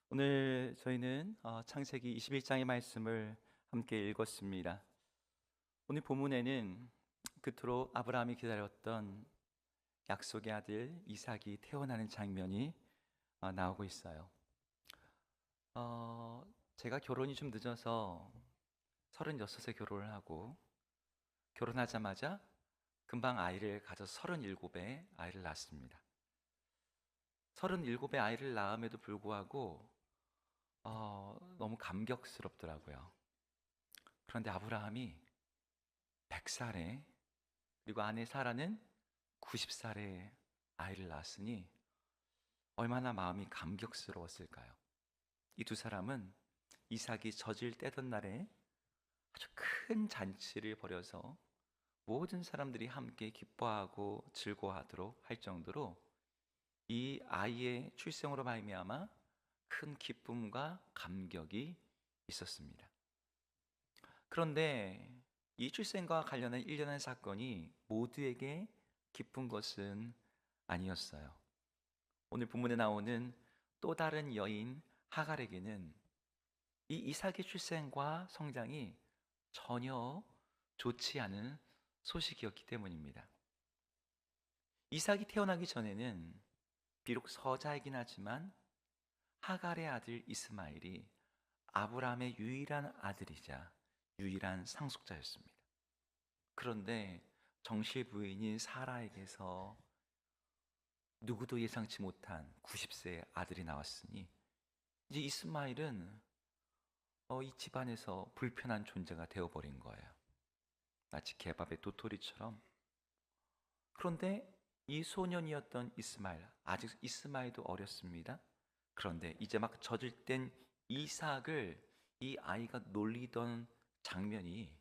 오늘 저희는 창세기 21장의 말씀을 함께 읽었습니다. 오늘 본문에는 그토록 아브라함이 기다렸던 약속의 아들 이삭이 태어나는 장면이 나오고 있어요. 제가 결혼이 좀 늦어서 36에 결혼을 하고 결혼하자마자 금방 아이를 가져서 37에 아이를 낳았습니다. 37에 아이를 낳음에도 불구하고 너무 감격스럽더라고요. 그런데 아브라함이 100살에 그리고 아내 사라는 90살에 아이를 낳았으니 얼마나 마음이 감격스러웠을까요? 이 두 사람은 이삭이 젖을 떼던 날에 아주 큰 잔치를 벌여서 모든 사람들이 함께 기뻐하고 즐거워하도록 할 정도로 이 아이의 출생으로 말미암아 큰 기쁨과 감격이 있었습니다. 그런데 이 출생과 관련한 일련의 사건이 모두에게 기쁜 것은 아니었어요. 오늘 본문에 나오는 또 다른 여인 하갈에게는 이 이삭의 출생과 성장이 전혀 좋지 않은 소식이었기 때문입니다. 이삭이 태어나기 전에는 비록 서자이긴 하지만 하갈의 아들 이스마엘이 아브라함의 유일한 아들이자 유일한 상속자였습니다. 그런데 정실 부인인 사라에게서 누구도 예상치 못한 90세의 아들이 나왔으니 이제 이스마일은 이 집안에서 불편한 존재가 되어버린 거예요. 마치 개밥의 도토리처럼. 그런데 이 소년이었던 이스마일, 아직 이스마일도 어렸습니다. 그런데 이제 막 젖을 땐 이삭을 이 아이가 놀리던 장면이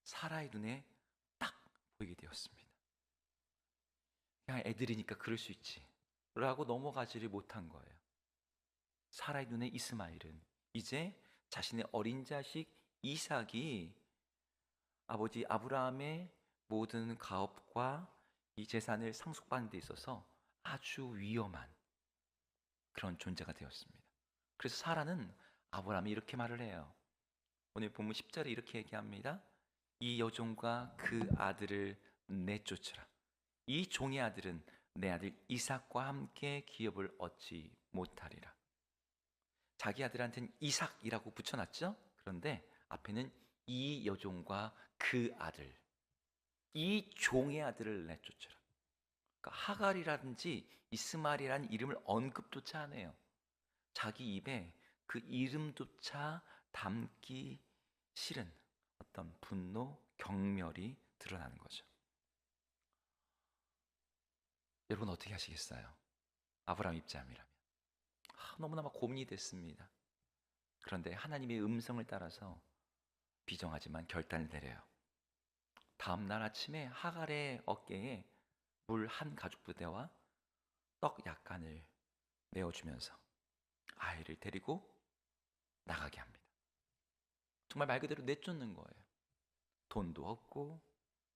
사라의 눈에 딱 보이게 되었습니다. 그냥 애들이니까 그럴 수 있지 라고 넘어가지를 못한 거예요. 사라의 눈에 이스마엘은 이제 자신의 어린 자식 이삭이 아버지 아브라함의 모든 가업과 이 재산을 상속받는 데 있어서 아주 위험한 그런 존재가 되었습니다. 그래서 사라는 아브라함이 이렇게 말을 해요. 오늘 본문 10절에 이렇게 얘기합니다. 이 여종과 그 아들을 내쫓으라. 이 종의 아들은 내 아들 이삭과 함께 기업을 얻지 못하리라. 자기 아들한테는 이삭이라고 붙여놨죠. 그런데 앞에는 이 여종과 그 아들, 이 종의 아들을 내쫓으라. 그러니까 하갈이라든지 이스마엘이라는 이름을 언급조차 안 해요. 자기 입에 그 이름조차 담기 싫은 어떤 분노, 경멸이 드러나는 거죠. 여러분 어떻게 하시겠어요? 아브라함 입장이라면 너무나 고민이 됐습니다. 그런데 하나님의 음성을 따라서 비정하지만 결단을 내려요. 다음 날 아침에 하갈의 어깨에 물 한 가죽 부대와 떡 약간을 내어주면서 아이를 데리고 나가게 합니다. 정말 말 그대로 내쫓는 거예요. 돈도 없고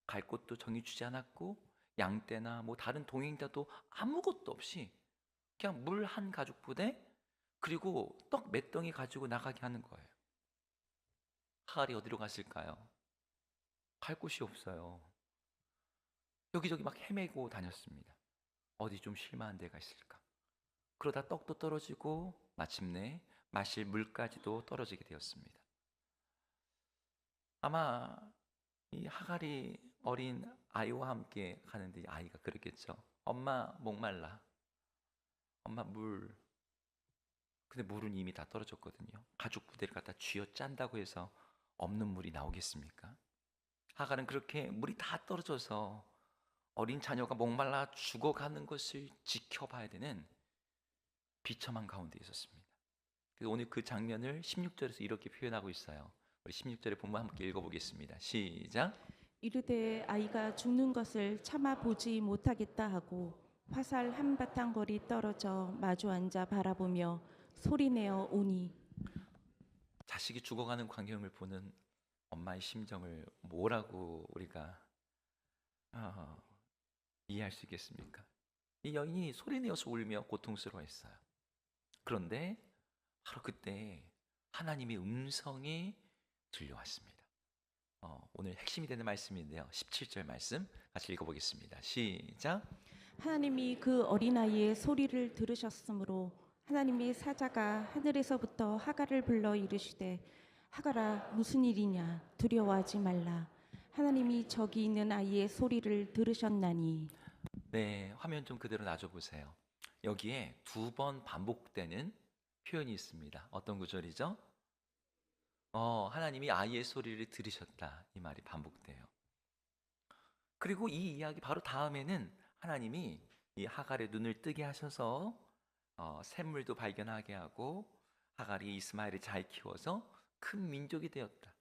갈 곳도 정해 주지 않았고 양떼나 뭐 다른 동행자도 아무것도 없이 그냥 물 한 가죽 부대 그리고 떡 몇 덩이 가지고 나가게 하는 거예요. 하갈이 어디로 갔을까요? 갈 곳이 없어요. 여기저기 막 헤매고 다녔습니다. 어디 좀 쉴만한 데가 있을까? 그러다 떡도 떨어지고 마침내 마실 물까지도 떨어지게 되었습니다. 아마 이 하갈이 어린 아이와 함께 가는데 이 아이가 그러겠죠. 엄마 목말라. 엄마 물. 근데 물은 이미 다 떨어졌거든요. 가죽 부대를 갖다 쥐어 짠다고 해서 없는 물이 나오겠습니까? 하갈은 그렇게 물이 다 떨어져서 어린 자녀가 목말라 죽어가는 것을 지켜봐야 되는 비참한 가운데 있었습니다. 그래서 오늘 그 장면을 16절에서 이렇게 표현하고 있어요. 우리 16절의 본문 함께 읽어보겠습니다. 시작. 이르되 아이가 죽는 것을 참아 보지 못하겠다 하고 화살 한바탕 거리 떨어져 마주 앉아 바라보며 소리내어 오니. 자식이 죽어가는 광경을 보는 엄마의 심정을 뭐라고 우리가 어, 이해할 수 있겠습니까? 이 여인이 소리내어서 울며 고통스러워했어요. 그런데 바로 그때 하나님의 음성이 들려왔습니다. 오늘 핵심이 되는 말씀인데요. 17절 말씀 같이 읽어보겠습니다. 시작. 하나님이 그 어린아이의 소리를 들으셨으므로 하나님의 사자가 하늘에서부터 하갈을 불러 이르시되 하갈아 무슨 일이냐 두려워하지 말라 하나님이 저기 있는 아이의 소리를 들으셨나니. 네, 화면 좀 그대로 놔줘 보세요. 여기에 2번 반복되는 표현이 있습니다. 어떤 구절이죠? 하나님이 아이의 소리를 들으셨다. 이 말이 반복돼요. 그리고 이 이야기 바로 다음에는 하나님이 이 하갈의 눈을 뜨게 하셔서 샘물도 발견하게 하고 하갈이 이스마엘을 잘 키워서 큰 민족이 되었다.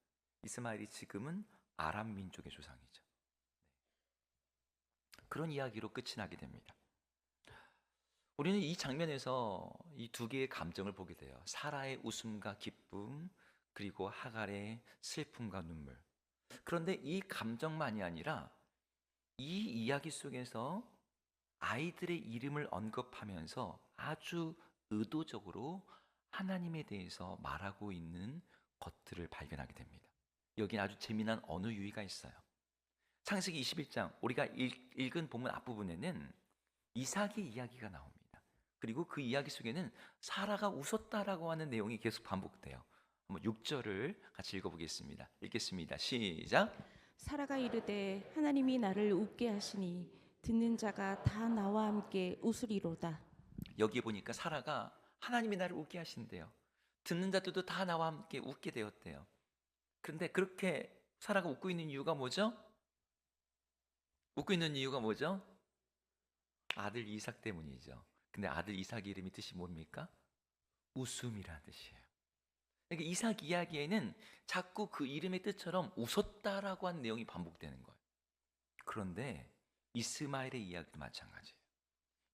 이스마엘이 지금은 아람 민족의 조상이죠. 그런 이야기로 끝이 나게 됩니다. 우리는 이 장면에서 이 두 개의 감정을 보게 돼요. 사라의 웃음과 기쁨, 그리고 하갈의 슬픔과 눈물. 그런데 이 감정만이 아니라 이 이야기 속에서 아이들의 이름을 언급하면서 아주 의도적으로 하나님에 대해서 말하고 있는 것들을 발견하게 됩니다. 여기 아주 재미난 언어 유희가 있어요. 창세기 21장 우리가 읽은 본문 앞부분에는 이삭의 이야기가 나옵니다. 그리고 그 이야기 속에는 사라가 웃었다라고 하는 내용이 계속 반복돼요. 한번 6절을 같이 읽어보겠습니다. 읽겠습니다. 시작. 사라가 이르되 하나님이 나를 웃게 하시니 듣는 자가 다 나와 함께 웃으리로다. 여기 보니까 사라가 하나님이 나를 웃게 하신대요. 듣는 자들도 다 나와 함께 웃게 되었대요. 그런데 그렇게 사라가 웃고 있는 이유가 뭐죠? 웃고 있는 이유가 뭐죠? 아들 이삭 때문이죠. 근데 아들 이삭 이름이 뜻이 뭡니까? 웃음이라는 뜻이에요. 그러니까 이삭 이야기에는 자꾸 그 이름의 뜻처럼 웃었다라고 하는 내용이 반복되는 거예요. 그런데 이스마엘의 이야기도 마찬가지예요.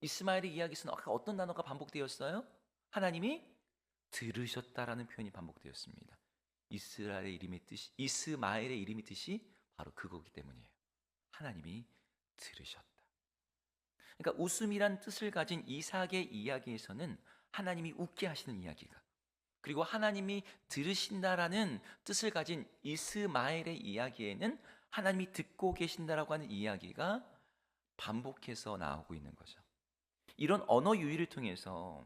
이스마엘의 이야기에서는 아까 어떤 단어가 반복되었어요? 하나님이 들으셨다라는 표현이 반복되었습니다. 이스마엘의 이름의 뜻이 바로 그거기 때문이에요. 하나님이 들으셨다. 그러니까 웃음이란 뜻을 가진 이삭의 이야기에서는 하나님이 웃게 하시는 이야기가, 그리고 하나님이 들으신다라는 뜻을 가진 이스마엘의 이야기에는 하나님이 듣고 계신다라고 하는 이야기가 반복해서 나오고 있는 거죠. 이런 언어 유희를 통해서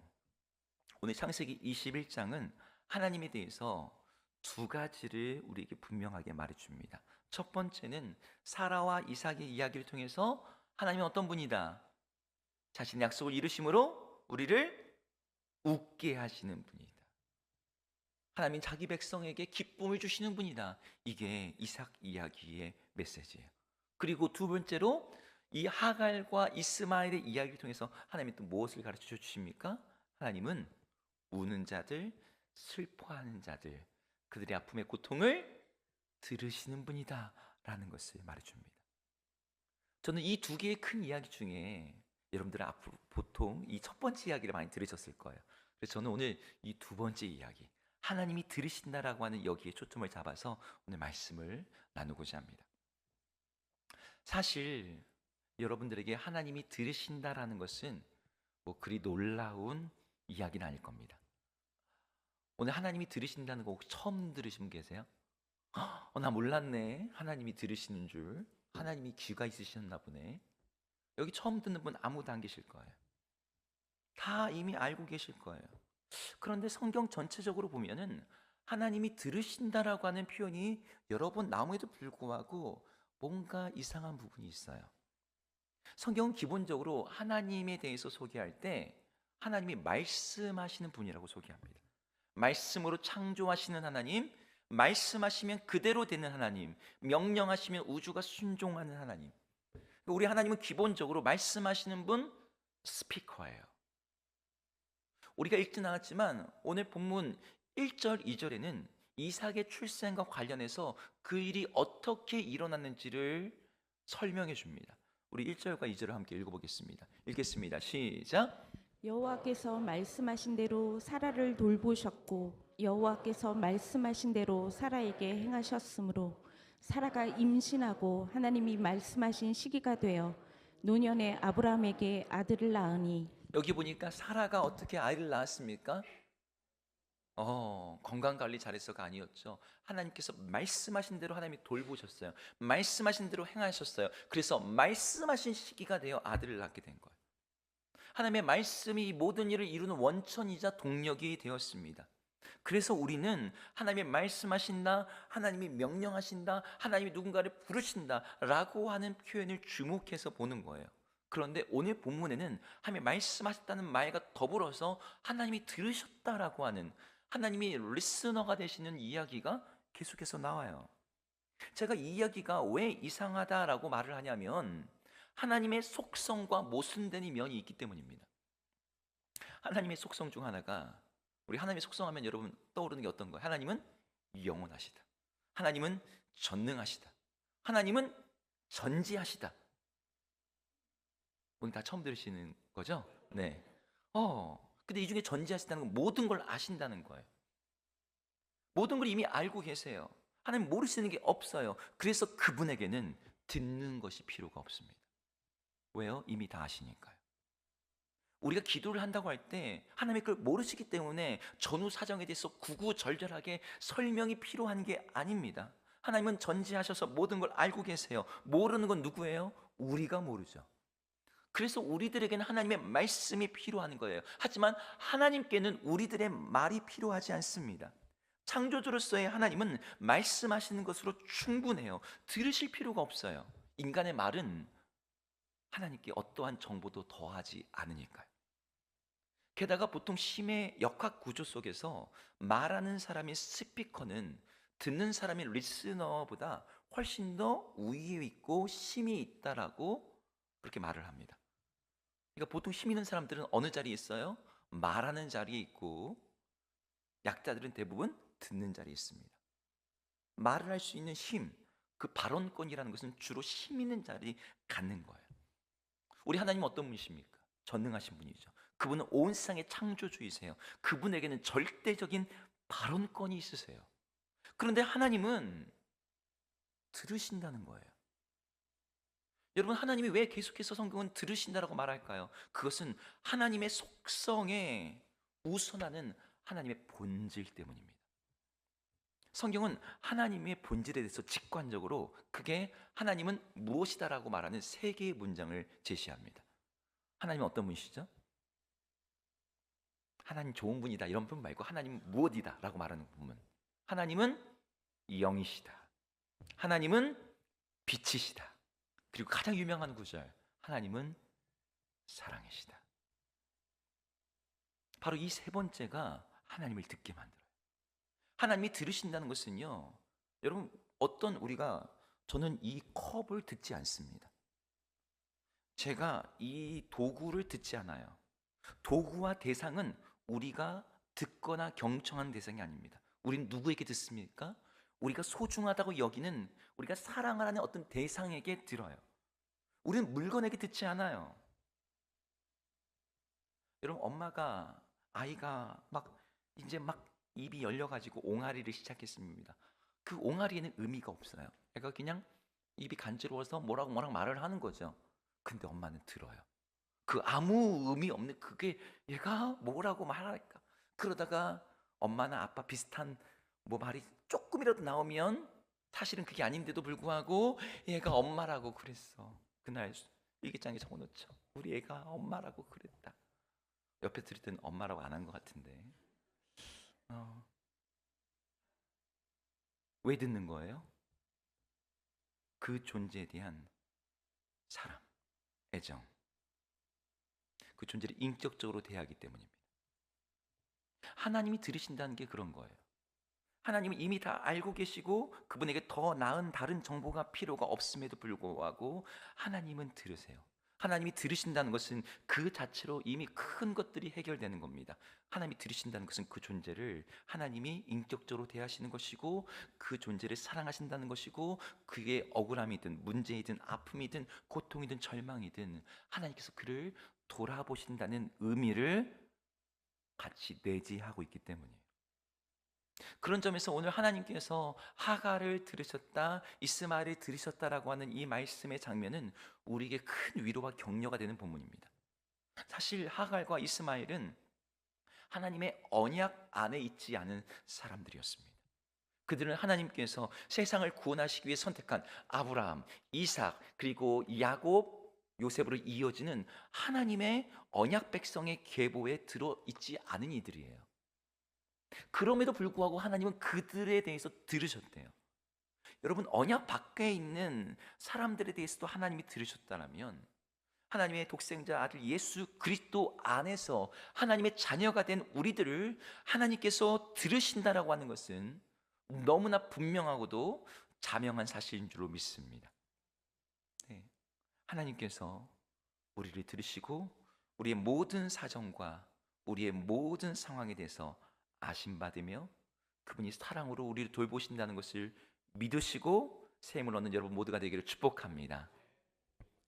오늘 창세기 21장은 하나님에 대해서 두 가지를 우리에게 분명하게 말해줍니다. 첫 번째는 사라와 이삭의 이야기를 통해서 하나님은 어떤 분이다? 자신의 약속을 이루심으로 우리를 웃게 하시는 분이다. 하나님은 자기 백성에게 기쁨을 주시는 분이다. 이게 이삭 이야기의 메시지예요. 그리고 두 번째로 이 하갈과 이스마엘의 이야기를 통해서 하나님이 또 무엇을 가르쳐 주십니까? 하나님은 우는 자들, 슬퍼하는 자들, 그들의 아픔의 고통을 들으시는 분이다 라는 것을 말해줍니다. 저는 이 두 개의 큰 이야기 중에 여러분들은 앞으로 보통 이 첫 번째 이야기를 많이 들으셨을 거예요. 그래서 저는 오늘 이 두 번째 이야기, 하나님이 들으신다라고 하는 여기에 초점을 잡아서 오늘 말씀을 나누고자 합니다. 사실 여러분들에게 하나님이 들으신다라는 것은 뭐 그리 놀라운 이야기는 아닐 겁니다. 오늘 하나님이 들으신다는 거 혹시 처음 들으신 분 계세요? 나 몰랐네. 하나님이 들으시는 줄. 하나님이 귀가 있으셨나 보네. 여기 처음 듣는 분 아무도 안 계실 거예요. 다 이미 알고 계실 거예요. 그런데 성경 전체적으로 보면은 하나님이 들으신다라고 하는 표현이 여러 번 나옴에도 불구하고 뭔가 이상한 부분이 있어요. 성경은 기본적으로 하나님에 대해서 소개할 때 하나님이 말씀하시는 분이라고 소개합니다. 말씀으로 창조하시는 하나님, 말씀하시면 그대로 되는 하나님, 명령하시면 우주가 순종하는 하나님. 우리 하나님은 기본적으로 말씀하시는 분, 스피커예요. 우리가 읽진 않았지만 오늘 본문 1절, 2절에는 이삭의 출생과 관련해서 그 일이 어떻게 일어났는지를 설명해 줍니다. 우리 1절과 2절을 함께 읽어보겠습니다. 읽겠습니다. 시작. 여호와께서 말씀하신 대로 사라를 돌보셨고 여호와께서 말씀하신 대로 사라에게 행하셨으므로 사라가 임신하고 하나님이 말씀하신 시기가 되어 노년에 아브라함에게 아들을 낳으니. 여기 보니까 사라가 어떻게 아이를 낳았습니까? 건강 관리 잘해서가 아니었죠. 하나님께서 말씀하신 대로 하나님이 돌보셨어요. 말씀하신 대로 행하셨어요. 그래서 말씀하신 시기가 되어 아들을 낳게 된 거예요. 하나님의 말씀이 이 모든 일을 이루는 원천이자 동력이 되었습니다. 그래서 우리는 하나님의 말씀하신다, 하나님이 명령하신다, 하나님이 누군가를 부르신다라고 하는 표현을 주목해서 보는 거예요. 그런데 오늘 본문에는 하나님이 말씀하셨다는 말과 더불어서 하나님이 들으셨다라고 하는, 하나님이 리스너가 되시는 이야기가 계속해서 나와요. 제가 이 이야기가 왜 이상하다라고 말을 하냐면 하나님의 속성과 모순되는 면이 있기 때문입니다. 하나님의 속성 중 하나가, 우리 하나님의 속성하면 여러분 떠오르는 게 어떤 거예요? 하나님은 영원하시다. 하나님은 전능하시다. 하나님은 전지하시다. 오늘 다 처음 들으시는 거죠? 네. 근데 이 중에 전지하시다는 건 모든 걸 아신다는 거예요. 모든 걸 이미 알고 계세요. 하나님 모르시는 게 없어요. 그래서 그분에게는 듣는 것이 필요가 없습니다. 왜요? 이미 다 아시니까요. 우리가 기도를 한다고 할 때 하나님이 그걸 모르시기 때문에 전후 사정에 대해서 구구절절하게 설명이 필요한 게 아닙니다. 하나님은 전지하셔서 모든 걸 알고 계세요. 모르는 건 누구예요? 우리가 모르죠. 그래서 우리들에게는 하나님의 말씀이 필요한 거예요. 하지만 하나님께는 우리들의 말이 필요하지 않습니다. 창조주로서의 하나님은 말씀하시는 것으로 충분해요. 들으실 필요가 없어요. 인간의 말은 하나님께 어떠한 정보도 더하지 않으니까요. 게다가 보통 심의 역학 구조 속에서 말하는 사람의 스피커는 듣는 사람의 리스너보다 훨씬 더 우위에 있고 힘이 있다라고 그렇게 말을 합니다. 그러니까 보통 힘 있는 사람들은 어느 자리에 있어요? 말하는 자리에 있고 약자들은 대부분 듣는 자리에 있습니다. 말을 할 수 있는 힘, 그 발언권이라는 것은 주로 힘 있는 자리에 갖는 거예요. 우리 하나님은 어떤 분이십니까? 전능하신 분이죠. 그분은 온 세상의 창조주이세요. 그분에게는 절대적인 발언권이 있으세요. 그런데 하나님은 들으신다는 거예요. 여러분, 하나님이 왜 계속해서 성경은 들으신다라고 말할까요? 그것은 하나님의 속성에 우선하는 하나님의 본질 때문입니다. 성경은 하나님의 본질에 대해서 직관적으로 그게 하나님은 무엇이다라고 말하는 세 개의 문장을 제시합니다. 하나님은 어떤 분이시죠? 하나님 좋은 분이다 이런 분 말고 하나님 무엇이다 라고 말하는 부분. 하나님은 영이시다. 하나님은 빛이시다. 그리고 가장 유명한 구절, 하나님은 사랑이시다. 바로 이 세 번째가 하나님을 듣게 만들어요. 하나님이 들으신다는 것은요, 여러분, 저는 이 컵을 듣지 않습니다. 제가 이 도구를 듣지 않아요. 도구와 대상은 우리가 듣거나 경청하는 대상이 아닙니다. 우리는 누구에게 듣습니까? 우리가 소중하다고 여기는, 우리가 사랑하는 어떤 대상에게 들어요. 우리는 물건에게 듣지 않아요. 여러분, 아이가 이제 입이 열려가지고 옹알이를 시작했습니다. 그 옹알이에는 의미가 없어요. 애가 그냥 입이 간지러워서 뭐라고 말을 하는 거죠. 근데 엄마는 들어요. 그 아무 의미 없는 그게 얘가 뭐라고 말할까? 그러다가 엄마나 아빠 비슷한 말이 조금이라도 나오면 사실은 그게 아닌데도 불구하고 얘가 엄마라고 그랬어. 그날 일기장에 적어놓죠. 우리 애가 엄마라고 그랬다. 옆에 들을 때는 엄마라고 안 한 것 같은데. 왜 듣는 거예요? 그 존재에 대한 사랑, 애정, 그 존재를 인격적으로 대하기 때문입니다. 하나님이 들으신다는 게 그런 거예요. 하나님은 이미 다 알고 계시고 그분에게 더 나은 다른 정보가 필요가 없음에도 불구하고 하나님은 들으세요. 하나님이 들으신다는 것은 그 자체로 이미 큰 것들이 해결되는 겁니다. 하나님이 들으신다는 것은 그 존재를 하나님이 인격적으로 대하시는 것이고 그 존재를 사랑하신다는 것이고 그게 억울함이든 문제이든 아픔이든 고통이든 절망이든 하나님께서 그를 돌아보신다는 의미를 같이 내재하고 있기 때문이에요. 그런 점에서 오늘 하나님께서 하갈을 들으셨다, 이스마엘을 들으셨다라고 하는 이 말씀의 장면은 우리에게 큰 위로와 격려가 되는 본문입니다. 사실 하갈과 이스마엘은 하나님의 언약 안에 있지 않은 사람들이었습니다. 그들은 하나님께서 세상을 구원하시기 위해 선택한 아브라함, 이삭, 그리고 야곱, 요셉으로 이어지는 하나님의 언약 백성의 계보에 들어있지 않은 이들이에요. 그럼에도 불구하고 하나님은 그들에 대해서 들으셨대요. 여러분, 언약 밖에 있는 사람들에 대해서도 하나님이 들으셨다면 하나님의 독생자 아들 예수 그리스도 안에서 하나님의 자녀가 된 우리들을 하나님께서 들으신다라고 하는 것은 너무나 분명하고도 자명한 사실인 줄로 믿습니다. 네. 하나님께서 우리를 들으시고 우리의 모든 사정과 우리의 모든 상황에 대해서 아심받으며 그분이 사랑으로 우리를 돌보신다는 것을 믿으시고 새 힘을 얻는 여러분 모두가 되기를 축복합니다.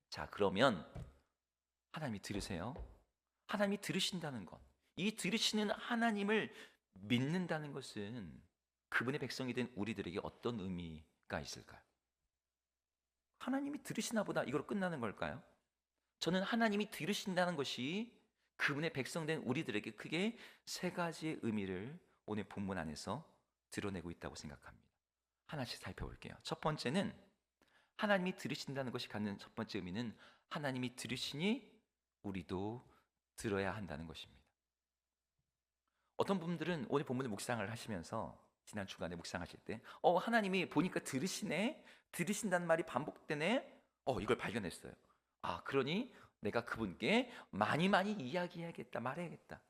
자, 그러면 하나님이 들으세요. 하나님이 들으신다는 것, 이 들으시는 하나님을 믿는다는 것은 그분의 백성이 된 우리들에게 어떤 의미가 있을까요? 하나님이 들으시나 보다 이걸로 끝나는 걸까요? 저는 하나님이 들으신다는 것이 그분의 백성 된 우리들에게 크게 세 가지의 의미를 오늘 본문 안에서 드러내고 있다고 생각합니다. 하나씩 살펴볼게요. 첫 번째는 하나님이 들으신다는 것이 갖는 첫 번째 의미는 하나님이 들으시니 우리도 들어야 한다는 것입니다. 어떤 분들은 오늘 본문을 묵상을 하시면서 지난 주간에 묵상하실 때 하나님이 보니까 들으시네, 들으신다는 말이 반복되네, 이걸 발견했어요. 그러니 내가 그분께 많이 이야기해야겠다, 말해야겠다.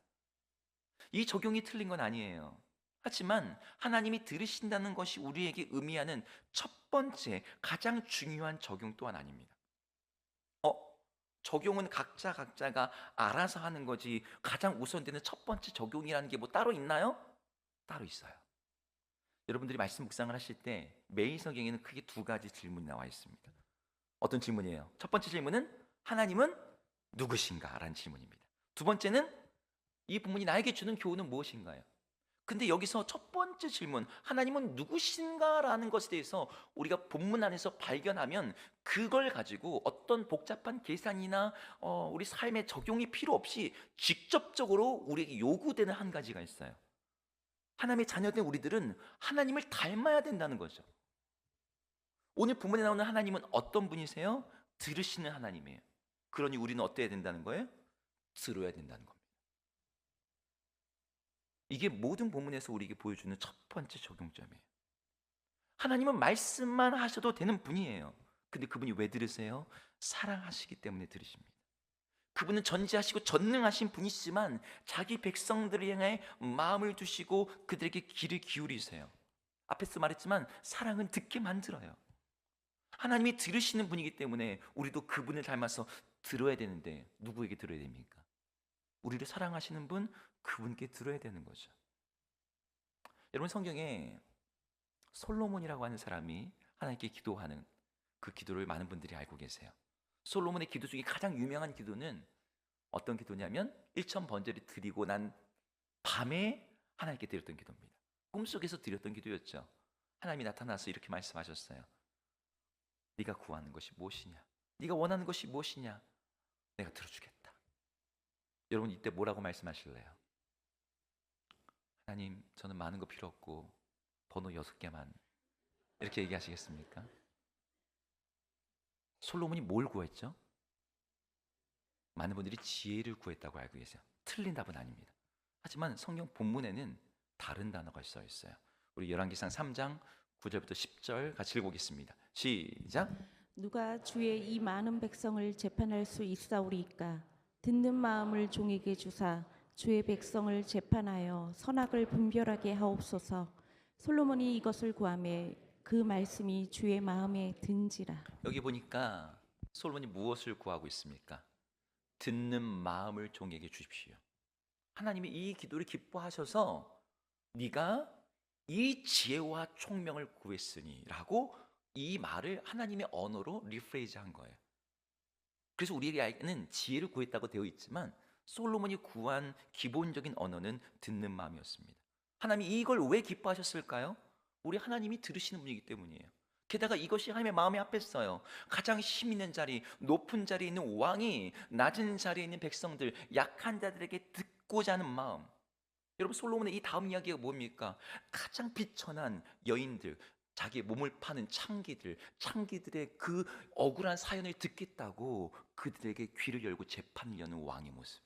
이 적용이 틀린 건 아니에요. 하지만 하나님이 들으신다는 것이 우리에게 의미하는 첫 번째 가장 중요한 적용 또한 아닙니다. 적용은 각자가 알아서 하는 거지 가장 우선되는 첫 번째 적용이라는 게 뭐 따로 있나요? 따로 있어요. 여러분들이 말씀 묵상을 하실 때 매일 성경에는 크게 두 가지 질문이 나와 있습니다. 어떤 질문이에요? 첫 번째 질문은 하나님은 누구신가? 라는 질문입니다. 두 번째는 이 본문이 나에게 주는 교훈은 무엇인가요? 근데 여기서 첫 번째 질문, 하나님은 누구신가? 라는 것에 대해서 우리가 본문 안에서 발견하면 그걸 가지고 어떤 복잡한 계산이나 우리 삶에 적용이 필요 없이 직접적으로 우리에게 요구되는 한 가지가 있어요. 하나님의 자녀된 우리들은 하나님을 닮아야 된다는 거죠. 오늘 본문에 나오는 하나님은 어떤 분이세요? 들으시는 하나님이에요. 그러니 우리는 어때야 된다는 거예요? 들어야 된다는 겁니다. 이게 모든 본문에서 우리에게 보여주는 첫 번째 적용점이에요. 하나님은 말씀만 하셔도 되는 분이에요. 근데 그분이 왜 들으세요? 사랑하시기 때문에 들으십니다. 그분은 전지하시고 전능하신 분이시지만 자기 백성들을 향해 마음을 두시고 그들에게 귀를 기울이세요. 앞에서 말했지만 사랑은 듣게 만들어요. 하나님이 들으시는 분이기 때문에 우리도 그분을 닮아서 들어야 되는데 누구에게 들어야 됩니까? 우리를 사랑하시는 분, 그분께 들어야 되는 거죠. 여러분, 성경에 솔로몬이라고 하는 사람이 하나님께 기도하는 그 기도를 많은 분들이 알고 계세요. 솔로몬의 기도 중에 가장 유명한 기도는 어떤 기도냐면 일천 번제를 드리고 난 밤에 하나님께 드렸던 기도입니다. 꿈속에서 드렸던 기도였죠. 하나님이 나타나서 이렇게 말씀하셨어요. 네가 구하는 것이 무엇이냐? 네가 원하는 것이 무엇이냐? 내가 들어주겠다. 여러분, 이때 뭐라고 말씀하실래요? 하나님, 저는 많은 거 필요 없고 번호 6개만, 이렇게 얘기하시겠습니까? 솔로몬이 뭘 구했죠? 많은 분들이 지혜를 구했다고 알고 계세요. 틀린 답은 아닙니다. 하지만 성경 본문에는 다른 단어가 써 있어요. 우리 열왕기상 3장 9절부터 10절 같이 읽어보겠습니다. 시작. 누가 주의 이 많은 백성을 재판할 수 있사오리이까? 듣는 마음을 종에게 주사 주의 백성을 재판하여 선악을 분별하게 하옵소서. 솔로몬이 이것을 구하매 그 말씀이 주의 마음에 든지라. 여기 보니까 솔로몬이 무엇을 구하고 있습니까? 듣는 마음을 종에게 주십시오. 하나님이 이 기도를 기뻐하셔서 네가 이 지혜와 총명을 구했으니 라고 이 말을 하나님의 언어로 리프레이즈한 거예요. 그래서 우리에게는 지혜를 구했다고 되어 있지만 솔로몬이 구한 기본적인 언어는 듣는 마음이었습니다. 하나님이 이걸 왜 기뻐하셨을까요? 우리 하나님이 들으시는 분이기 때문이에요. 게다가 이것이 하나님의 마음에 합했어요. 가장 힘 있는 자리, 높은 자리에 있는 왕이 낮은 자리에 있는 백성들, 약한 자들에게 듣고자 하는 마음, 여러분, 솔로몬의 이 다음 이야기가 뭡니까? 가장 비천한 여인들, 자기의 몸을 파는 창기들의 그 억울한 사연을 듣겠다고 그들에게 귀를 열고 재판을 여는 왕의 모습.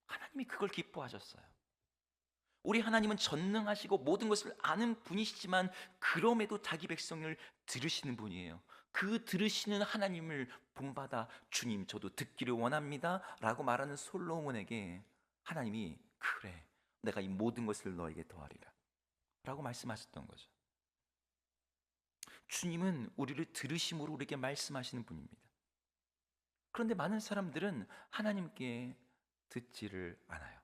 하나님이 그걸 기뻐하셨어요. 우리 하나님은 전능하시고 모든 것을 아는 분이시지만 그럼에도 자기 백성을 들으시는 분이에요. 그 들으시는 하나님을 본받아 주님 저도 듣기를 원합니다 라고 말하는 솔로몬에게 하나님이 그래, 내가 이 모든 것을 너에게 더하리라 라고 말씀하셨던 거죠. 주님은 우리를 들으심으로 우리에게 말씀하시는 분입니다. 그런데 많은 사람들은 하나님께 듣지를 않아요.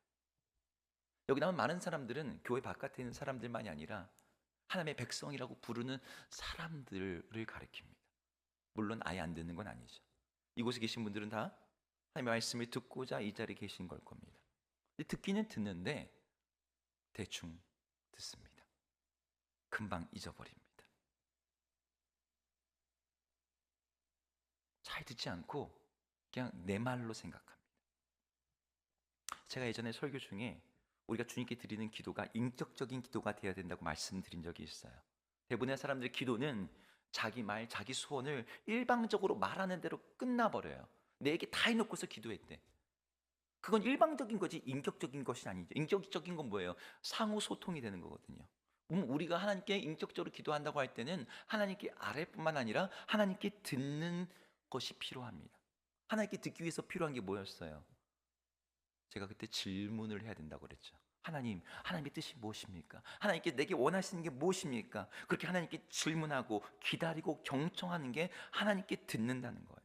여기 나온 많은 사람들은 교회 바깥에 있는 사람들만이 아니라 하나님의 백성이라고 부르는 사람들을 가리킵니다. 물론 아예 안 듣는 건 아니죠. 이곳에 계신 분들은 다 하나님의 말씀을 듣고자 이 자리에 계신 걸 겁니다. 듣기는 듣는데 대충 듣습니다. 금방 잊어버립니다. 잘 듣지 않고 그냥 내 말로 생각합니다. 제가 예전에 설교 중에 우리가 주님께 드리는 기도가 인격적인 기도가 되어야 된다고 말씀드린 적이 있어요. 대부분의 사람들의 기도는 자기 말, 자기 소원을 일방적으로 말하는 대로 끝나버려요. 내 얘기 다 해놓고서 기도했대. 그건 일방적인 거지 인격적인 것이 아니죠. 인격적인 건 뭐예요? 상호 소통이 되는 거거든요. 우리가 하나님께 인격적으로 기도한다고 할 때는 하나님께 아뢰뿐만 아니라 하나님께 듣는 것이 필요합니다. 하나님께 듣기 위해서 필요한 게 뭐였어요? 제가 그때 질문을 해야 된다고 그랬죠. 하나님, 하나님의 뜻이 무엇입니까? 하나님께 내게 원하시는 게 무엇입니까? 그렇게 하나님께 질문하고 기다리고 경청하는 게 하나님께 듣는다는 거예요.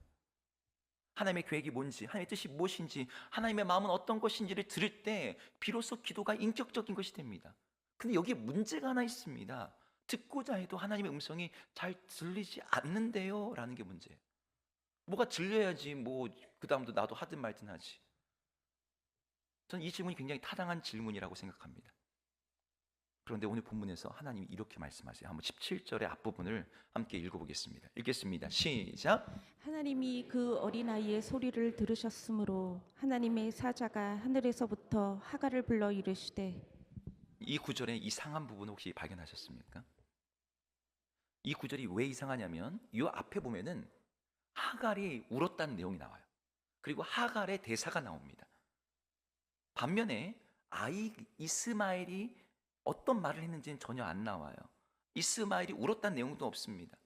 하나님의 계획이 뭔지, 하나님의 뜻이 무엇인지, 하나님의 마음은 어떤 것인지를 들을 때 비로소 기도가 인격적인 것이 됩니다. 근데 여기에 문제가 하나 있습니다. 듣고자 해도 하나님의 음성이 잘 들리지 않는데요 라는 게 문제예요. 뭐가 들려야지 뭐 그 다음도 나도 하든 말든 하지. 저는 이 질문이 굉장히 타당한 질문이라고 생각합니다. 그런데 오늘 본문에서 하나님이 이렇게 말씀하세요. 한번 17절의 앞부분을 함께 읽어보겠습니다. 읽겠습니다. 시작. 하나님이 그 어린아이의 소리를 들으셨으므로 하나님의 사자가 하늘에서부터 하갈을 불러 이르시되. 이 구절의 이상한 부분 혹시 발견하셨습니까? 이 구절이 왜 이상하냐면 이 앞에 보면은 하갈이 울었다는 내용이 나와요. 그리고 하갈의 대사가 나옵니다. 반면에 아이 이스마엘이 어떤 말을 했는지는 전혀 안 나와요. 이스마엘이 울었다는 내용도 없습니다.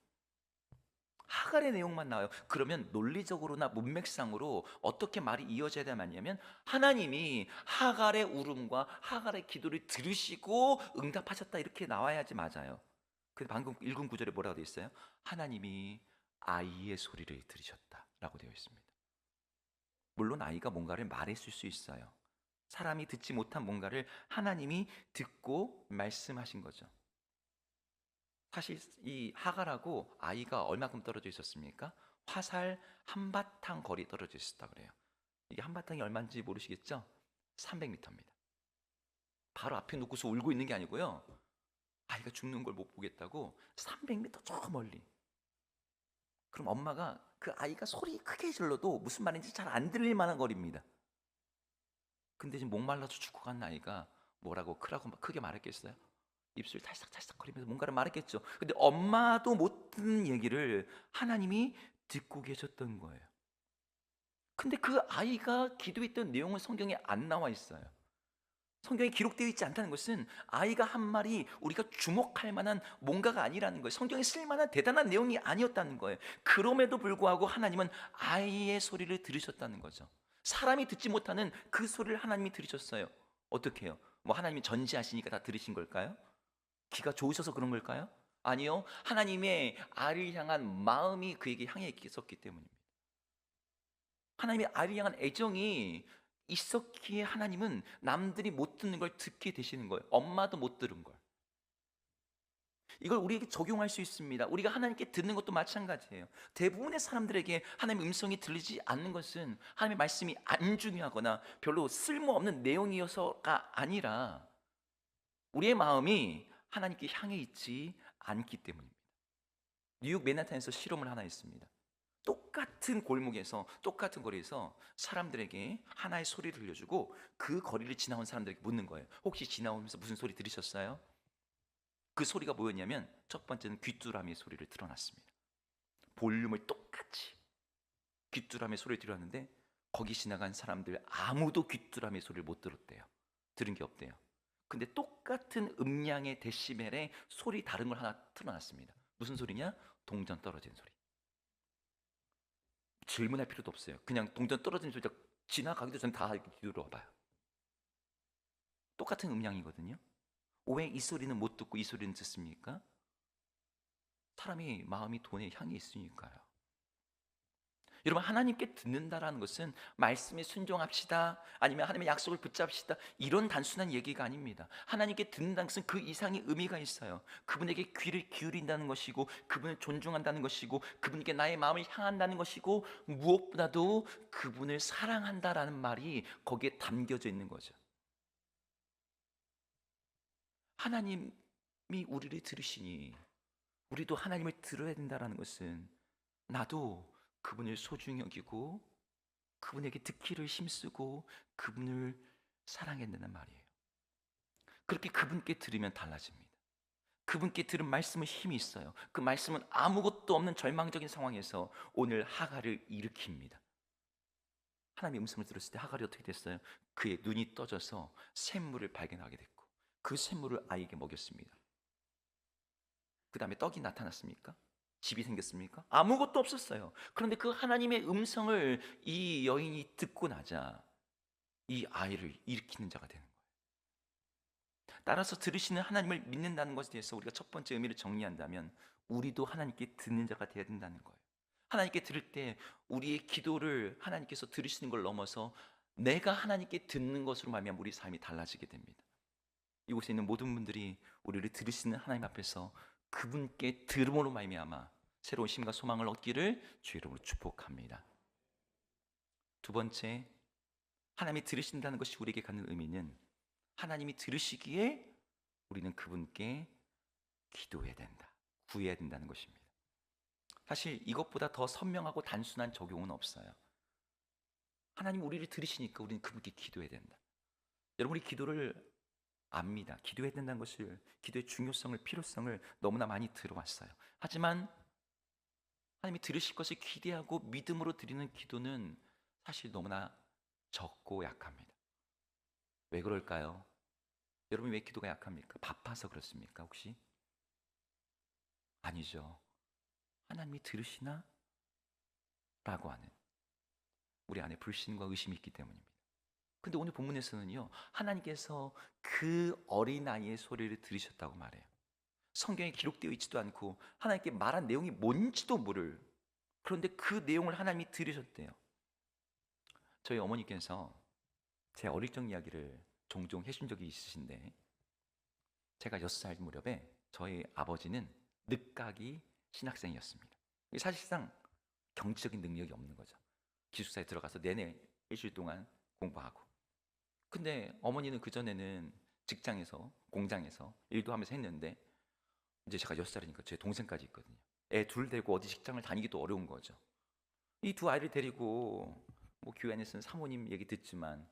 하갈의 내용만 나와요. 그러면 논리적으로나 문맥상으로 어떻게 말이 이어져야 되냐면 하나님이 하갈의 울음과 하갈의 기도를 들으시고 응답하셨다 이렇게 나와야지 맞아요. 근데 방금 읽은 구절에 뭐라고 되어 있어요? 하나님이 아이의 소리를 들으셨다라고 되어 있습니다. 물론 아이가 뭔가를 말했을 수 있어요. 사람이 듣지 못한 뭔가를 하나님이 듣고 말씀하신 거죠. 사실 이 하갈하고 아이가 얼마큼 떨어져 있었습니까? 화살 한바탕 거리 떨어져 있었다 그래요. 이게 한바탕이 얼마인지 모르시겠죠? 300m입니다. 바로 앞에 놓고서 울고 있는 게 아니고요. 아이가 죽는 걸 못 보겠다고 300m 저 멀리. 그럼 엄마가 그 아이가 소리 크게 질러도 무슨 말인지 잘 안 들릴 만한 거리입니다. 근데 지금 목말라서 죽고 간 아이가 뭐라고 크게 말했겠어요? 입술 탈싹탈싹거리면서 뭔가를 말했겠죠. 근데 엄마도 못 듣는 얘기를 하나님이 듣고 계셨던 거예요. 근데 그 아이가 기도했던 내용은 성경에 안 나와 있어요. 성경에 기록되어 있지 않다는 것은 아이가 한 말이 우리가 주목할 만한 뭔가가 아니라는 거예요. 성경에 쓸 만한 대단한 내용이 아니었다는 거예요. 그럼에도 불구하고 하나님은 아이의 소리를 들으셨다는 거죠. 사람이 듣지 못하는 그 소리를 하나님이 들으셨어요. 어떻게 해요? 뭐 하나님이 전지하시니까 다 들으신 걸까요? 귀가 좋으셔서 그런 걸까요? 아니요. 하나님의 아이를 향한 마음이 그에게 향해 있었기 때문입니다. 하나님의 아이를 향한 애정이 있었기에 하나님은 남들이 못 듣는 걸 듣게 되시는 거예요. 엄마도 못 들은 걸. 이걸 우리에게 적용할 수 있습니다. 우리가 하나님께 듣는 것도 마찬가지예요. 대부분의 사람들에게 하나님의 음성이 들리지 않는 것은 하나님의 말씀이 안 중요하거나 별로 쓸모없는 내용이어서가 아니라 우리의 마음이 하나님께 향해 있지 않기 때문입니다. 뉴욕 맨하탄에서 실험을 하나 했습니다. 똑같은 골목에서 똑같은 거리에서 사람들에게 하나의 소리를 들려주고 그 거리를 지나온 사람들에게 묻는 거예요. 혹시 지나오면서 무슨 소리 들으셨어요? 그 소리가 뭐였냐면 첫 번째는 귀뚜라미의 소리를 틀어놨습니다. 볼륨을 똑같이 귀뚜라미의 소리를 들었는데 거기 지나간 사람들 아무도 귀뚜라미의 소리를 못 들었대요. 들은 게 없대요. 근데 똑같은 음량의 데시벨에 소리 다른 걸 하나 틀어놨습니다. 무슨 소리냐? 동전 떨어지는 소리. 질문할 필요도 없어요. 그냥 동전 떨어지는 소리가 지나가기도 전에 다 들어봐요. 똑같은 음량이거든요. 왜 이 소리는 못 듣고 이 소리는 듣습니까? 사람이 마음이 돈에 향해 있으니까요. 여러분, 하나님께 듣는다라는 것은 말씀에 순종합시다, 아니면 하나님의 약속을 붙잡시다, 이런 단순한 얘기가 아닙니다. 하나님께 듣는다는 것은 그 이상의 의미가 있어요. 그분에게 귀를 기울인다는 것이고, 그분을 존중한다는 것이고, 그분께 나의 마음을 향한다는 것이고, 무엇보다도 그분을 사랑한다라는 말이 거기에 담겨져 있는 거죠. 하나님이 우리를 들으시니 우리도 하나님을 들어야 된다는 것은 나도 그분을 소중히 여기고 그분에게 듣기를 힘쓰고 그분을 사랑해야 된다는 말이에요. 그렇게 그분께 들으면 달라집니다. 그분께 들은 말씀은 힘이 있어요. 그 말씀은 아무것도 없는 절망적인 상황에서 오늘 하갈을 일으킵니다. 하나님의 음성을 들었을 때 하갈이 어떻게 됐어요? 그의 눈이 떠져서 샘물을 발견하게 됐고 그 샘물을 아이에게 먹였습니다. 그 다음에 떡이 나타났습니까? 집이 생겼습니까? 아무것도 없었어요. 그런데 그 하나님의 음성을 이 여인이 듣고 나자 이 아이를 일으키는 자가 되는 거예요. 따라서 들으시는 하나님을 믿는다는 것에 대해서 우리가 첫 번째 의미를 정리한다면 우리도 하나님께 듣는 자가 되어야 된다는 거예요. 하나님께 들을 때 우리의 기도를 하나님께서 들으시는 걸 넘어서 내가 하나님께 듣는 것으로 말미암아 우리 삶이 달라지게 됩니다. 이곳에 있는 모든 분들이 우리를 들으시는 하나님 앞에서 그분께 들음으로 말미암아 새로운 힘과 소망을 얻기를 주의 이름으로 축복합니다. 두 번째, 하나님이 들으신다는 것이 우리에게 갖는 의미는 하나님이 들으시기에 우리는 그분께 기도해야 된다, 구해야 된다는 것입니다. 사실 이것보다 더 선명하고 단순한 적용은 없어요. 하나님 우리를 들으시니까 우리는 그분께 기도해야 된다. 여러분, 우리 기도를 압니다. 기도해야 된다는 것을, 기도의 중요성을, 필요성을 너무나 많이 들어왔어요. 하지만 하나님이 들으실 것을 기대하고 믿음으로 드리는 기도는 사실 너무나 적고 약합니다. 왜 그럴까요? 여러분, 왜 기도가 약합니까? 바빠서 그렇습니까 혹시? 아니죠. 하나님이 들으시나? 라고 하는 우리 안에 불신과 의심이 있기 때문입니다. 근데 오늘 본문에서는요, 하나님께서 그 어린아이의 소리를 들으셨다고 말해요. 성경에 기록되어 있지도 않고 하나님께 말한 내용이 뭔지도 모를, 그런데 그 내용을 하나님이 들으셨대요. 저희 어머니께서 제 어릴 적 이야기를 종종 해준 적이 있으신데, 제가 6살 무렵에 저희 아버지는 늦가기 신학생이었습니다. 사실상 경제적인 능력이 없는 거죠. 기숙사에 들어가서 내내 일주일 동안 공부하고. 근데 어머니는 그전에는 직장에서, 공장에서 일도 하면서 했는데, 이제 제가 6살이니까 제 동생까지 있거든요. 애 둘 데리고 어디 직장을 다니기도 어려운 거죠. 이 두 아이를 데리고 뭐 교회 안에서는 사모님 얘기 듣지만,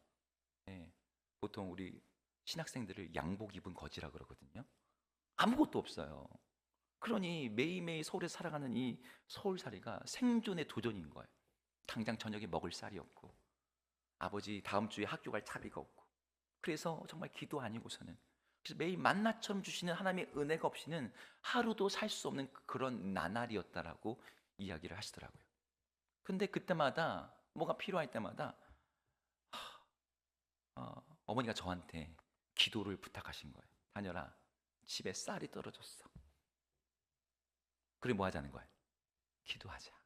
예, 보통 우리 신학생들을 양복 입은 거지라 그러거든요. 아무것도 없어요. 그러니 매일매일 서울에 살아가는 이 서울살이가 생존의 도전인 거예요. 당장 저녁에 먹을 쌀이 없고, 아버지 다음 주에 학교 갈 차비가 없고, 그래서 정말 기도 아니고서는, 그래서 매일 만나처럼 주시는 하나님의 은혜가 없이는 하루도 살 수 없는 그런 나날이었다라고 이야기를 하시더라고요. 근데 그때마다 뭐가 필요할 때마다 어머니가 저한테 기도를 부탁하신 거예요. 다녀라, 집에 쌀이 떨어졌어. 그래, 뭐 하자는 거예요? 기도하자.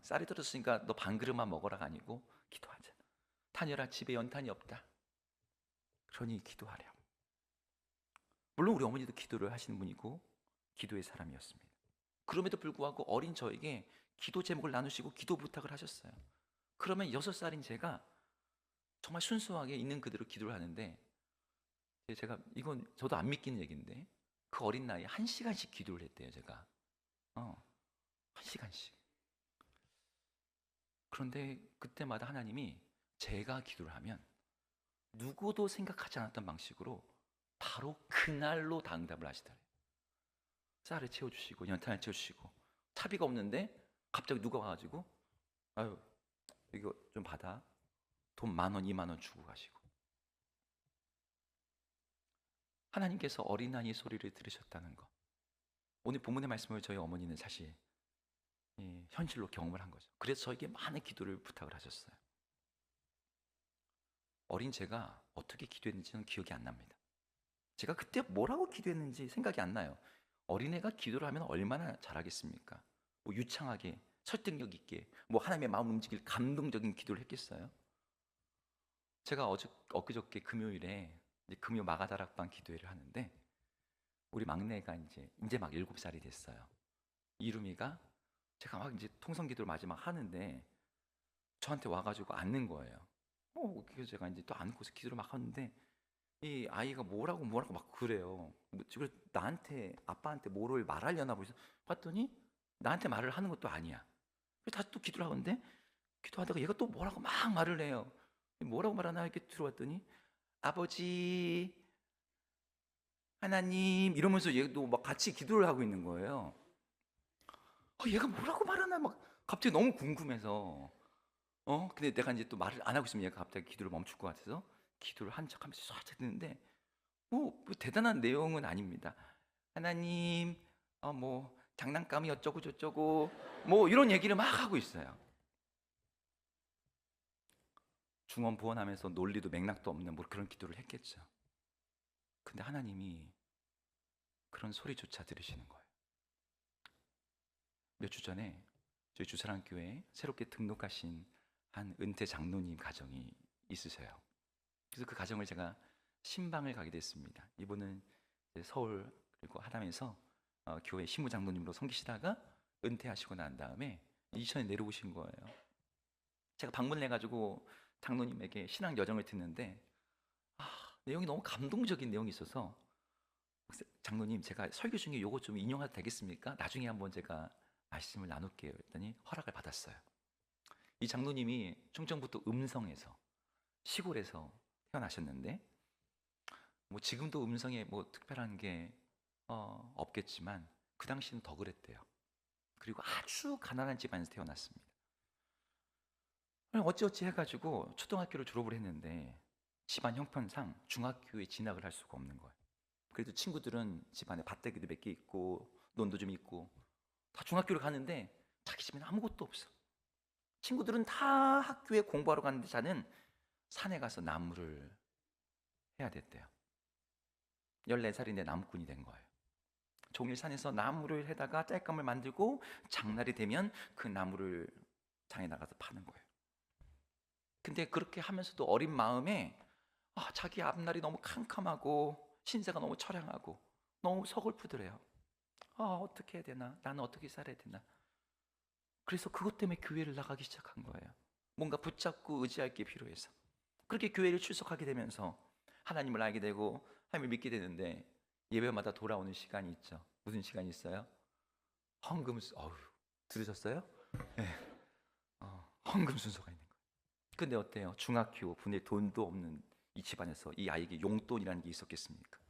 쌀이 떨어졌으니까 너 반 그릇만 먹어라가 아니고 기도하자. 다녀라, 집에 연탄이 없다. 그러니 기도하렴. 물론 우리 어머니도 기도를 하시는 분이고 기도의 사람이었습니다. 그럼에도 불구하고 어린 저에게 기도 제목을 나누시고 기도 부탁을 하셨어요. 그러면 6살인 제가 정말 순수하게 있는 그대로 기도를 하는데, 제가 이건 저도 안 믿기는 얘기인데 그 어린 나이에 1시간씩 기도를 했대요. 제가 1시간씩. 그런데 그때마다 하나님이 제가 기도를 하면 누구도 생각하지 않았던 방식으로 바로 그날로 다 응답을 하시더래요. 쌀을 채워주시고 연탄을 채워주시고 차비가 없는데 갑자기 누가 와가지고 아유 이거 좀 받아, 돈 10,000원 20,000원 주고 가시고. 하나님께서 어린아이의 소리를 들으셨다는 것, 오늘 본문의 말씀을 저희 어머니는 사실 현실로 경험을 한 거죠. 그래서 저에게 많은 기도를 부탁을 하셨어요. 어린 제가 어떻게 기도했는지는 기억이 안 납니다. 제가 그때 뭐라고 기도했는지 생각이 안 나요. 어린애가 기도를 하면 얼마나 잘하겠습니까? 뭐 유창하게 설득력 있게 뭐 하나님의 마음 움직일 감동적인 기도를 했겠어요? 제가 엊그저께 금요일에 이제 금요 마가다락방 기도회를 하는데 우리 막내가 이제 막 7살이 됐어요. 이름이가 제가 막 이제 통성 기도를 마지막 하는데 저한테 와가지고 앉는 거예요. 그래서 제가 이제 또 앉고서 기도를 막 하는데 이 아이가 뭐라고 막 그래요. 지금 나한테 아빠한테 뭐를 말하려나 보셔 봤더니 나한테 말을 하는 것도 아니야. 그래서 다시 또 기도를 하는데 기도하다가 얘가 또 뭐라고 막 말을 해요. 뭐라고 말하나 이렇게 들어봤더니 아버지 하나님 이러면서 얘도 막 같이 기도를 하고 있는 거예요. 얘가 뭐라고 말하나 막 갑자기 너무 궁금해서 근데 내가 이제 또 말을 안 하고 있으면 얘가 갑자기 기도를 멈출 것 같아서 기도를 한 척하면서 쫙 듣는데 뭐 대단한 내용은 아닙니다. 하나님 뭐 장난감이 어쩌고 저쩌고 뭐 이런 얘기를 막 하고 있어요. 중원 부원하면서 논리도 맥락도 없는 뭐 그런 기도를 했겠죠. 근데 하나님이 그런 소리조차 들으시는 거예요. 몇 주 전에 저희 주사랑교회에 새롭게 등록하신 한 은퇴 장로님 가정이 있으세요. 그래서 그 가정을 제가 신방을 가게 됐습니다. 이분은 이제 서울 그리고 하남에서 교회 신무장로님으로 섬기시다가 은퇴하시고 난 다음에 이천에 내려오신 거예요. 제가 방문을 해가지고 장로님에게 신앙 여정을 듣는데 내용이 너무 감동적인 내용이 있어서 장로님 제가 설교 중에 요거 좀 인용해도 되겠습니까? 나중에 한번 제가 말씀을 나눌게요. 했더니 허락을 받았어요. 이 장로님이 충청북도 음성에서 시골에서 태어나셨는데 뭐 지금도 음성에 뭐 특별한 게 없겠지만 그 당시는 더 그랬대요. 그리고 아주 가난한 집안에서 태어났습니다. 어찌어찌 해가지고 초등학교를 졸업을 했는데 집안 형편상 중학교에 진학을 할 수가 없는 거예요. 그래도 친구들은 집안에 밭대기도 몇 개 있고 논도 좀 있고 다 중학교를 가는데 자기 집에는 아무것도 없어. 친구들은 다 학교에 공부하러 가는데 자는 산에 가서 나무를 해야 됐대요. 14살인데 나무꾼이 된 거예요. 종일 산에서 나무를 해다가 땔감을 만들고 장날이 되면 그 나무를 장에 나가서 파는 거예요. 근데 그렇게 하면서도 어린 마음에 자기 앞날이 너무 캄캄하고 신세가 너무 처량하고 너무 서글프더래요. 어떻게 해야 되나? 나는 어떻게 살아야 되나? 그래서 그것 때문에 교회를 나가기 시작한 거예요. 뭔가 붙잡고 의지할 게 필요해서. 그렇게 교회를 출석하게 되면서 하나님을 알게 되고 하나님을 믿게 되는데 예배마다 돌아오는 시간이 있죠. 무슨 시간이 있어요? 헌금 들으셨어요? 네. 헌금 순서가 있는 거예요. 근데 어때요? 중학교 분에 돈도 없는 이 집안에서 이 아이에게 용돈이라는 게 있었겠습니까?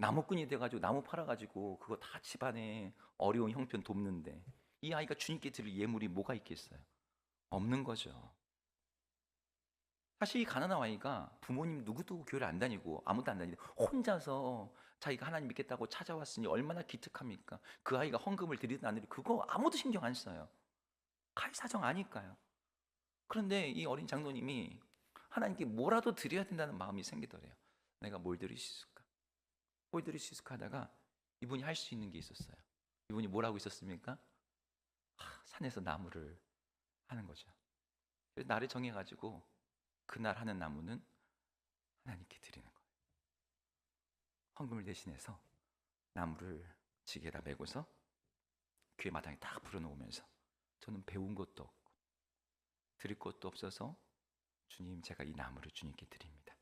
나무꾼이 돼가지고 나무 팔아가지고 그거 다 집안에 어려운 형편 돕는데 이 아이가 주님께 드릴 예물이 뭐가 있겠어요? 없는 거죠. 사실 이 가난한 아이가 부모님 누구도 교회를 안 다니고 아무도 안 다니고 혼자서 자기가 하나님 믿겠다고 찾아왔으니 얼마나 기특합니까? 그 아이가 헌금을 드리든 안 드리든 그거 아무도 신경 안 써요. 가해 사정 아니까요. 그런데 이 어린 장로님이 하나님께 뭐라도 드려야 된다는 마음이 생기더래요. 내가 뭘 드릴 수 있을까? 뭘 드릴 수 있을까 하다가 이분이 할 수 있는 게 있었어요. 이분이 뭘 하고 있었습니까? 산에서 나무를 하는 거죠. 그래서 날을 정해가지고 그날 하는 나무는 하나님께 드리는 거예요. 헌금을 대신해서 나무를 지게에다 메고서 교회 마당에 딱 불어놓으면서 저는 배운 것도 없고 드릴 것도 없어서 주님 제가 이 나무를 주님께 드립니다.